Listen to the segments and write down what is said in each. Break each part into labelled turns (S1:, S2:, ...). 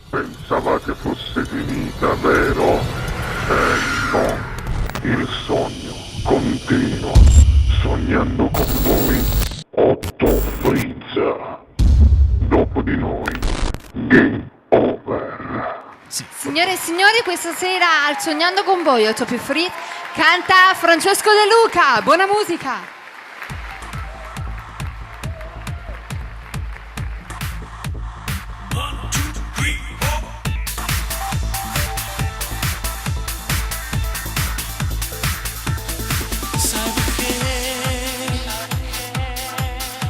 S1: Pensavate fosse finita, vero? No, il sogno continua, sognando con voi, Otto Frizza. Dopo di noi, game over.
S2: Signore e signori, questa sera al Sognando con voi, 8 più free, canta Francesco De Luca. Buona musica!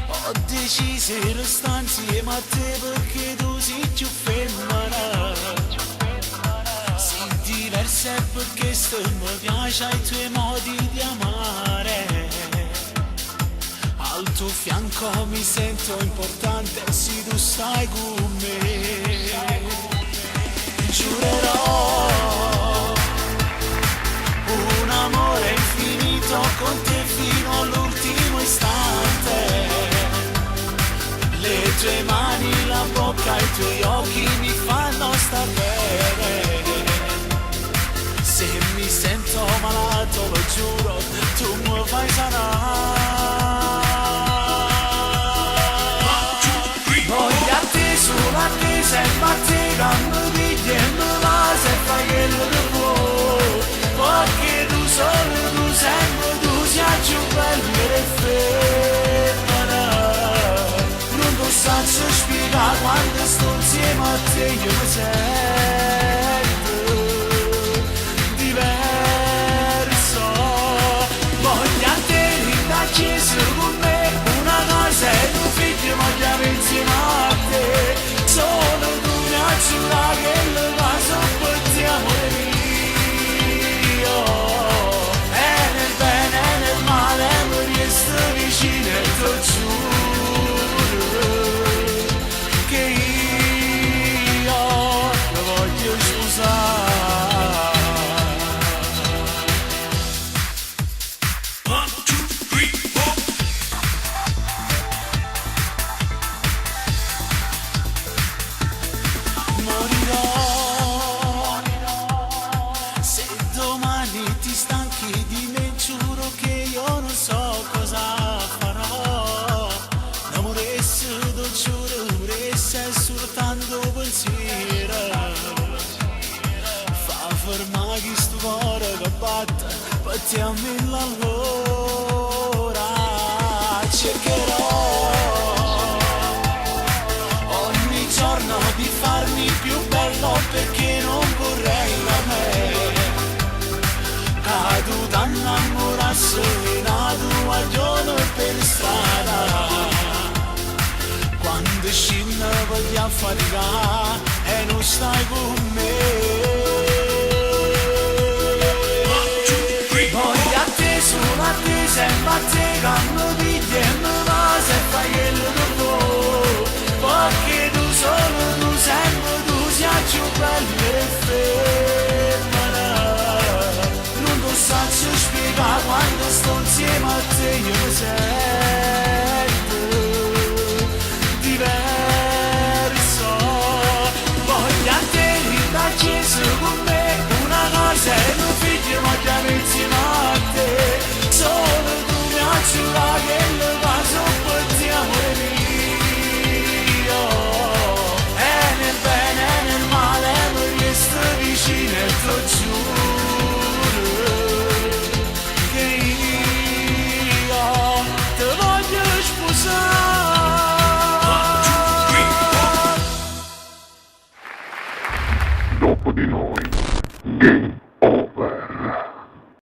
S3: Ho deciso di restare insieme a te perché tu sei più femmina. Sei diversa e per questo mi piace i tuoi modi di amare. Al tuo fianco mi sento importante se tu stai con me. Giurerò un amore infinito con te fino all'ultimo istante. Le tue mani, la bocca, i tuoi occhi mi fanno star bene. Se mi sento malato, lo giuro, tu mi fai sanare. Voglio a te, solo a te, sempre a te, che mi pigli e mi va, se fai quello che vuoi. Perché tu solo, tu sempre, tu sei più bella e femmina. Non ti so spiegare quando sto insieme a te, io mi sento diverso. Voglio a te, linda, chiesa con me, una cosa è tuo figlio, ma chiamo insieme a te. Solo tu mi giura che le cose per te, amore mio. E nel bene e nel male mi resto vicino e ti giuro che io lo voglio sposare. Morirò se domani ti stanchi di me, giuro che io non so cosa farò. L'amore do giuro, è soltanto pensiero. Fa fermare questo cuore che batte, battiamo all'ora. Cercherò ogni giorno di farmi più bello perché non vorrei da me caduta innamorarsi una tua giorno per strada. Quando scende voglio affaticare e non stai con me. Voglio a te, solo a te, sempre a te, che mi pigli e mi va, se fai quello che vuoi. Perché tu solo, tu sempre, tu sei più bella e femmina. Non ti so spiegare quando sto insieme a te, io mi sento diverso. Voglio a te, linda, chiesa con me, una cosa è mio figlio, ma chiamo insieme a te. Solo tu mi giura che le cose per te, amore mio. E nel bene e nel male mi resto vicino e ti giuro che io ti voglio sposare.
S1: Dopo di noi, game over.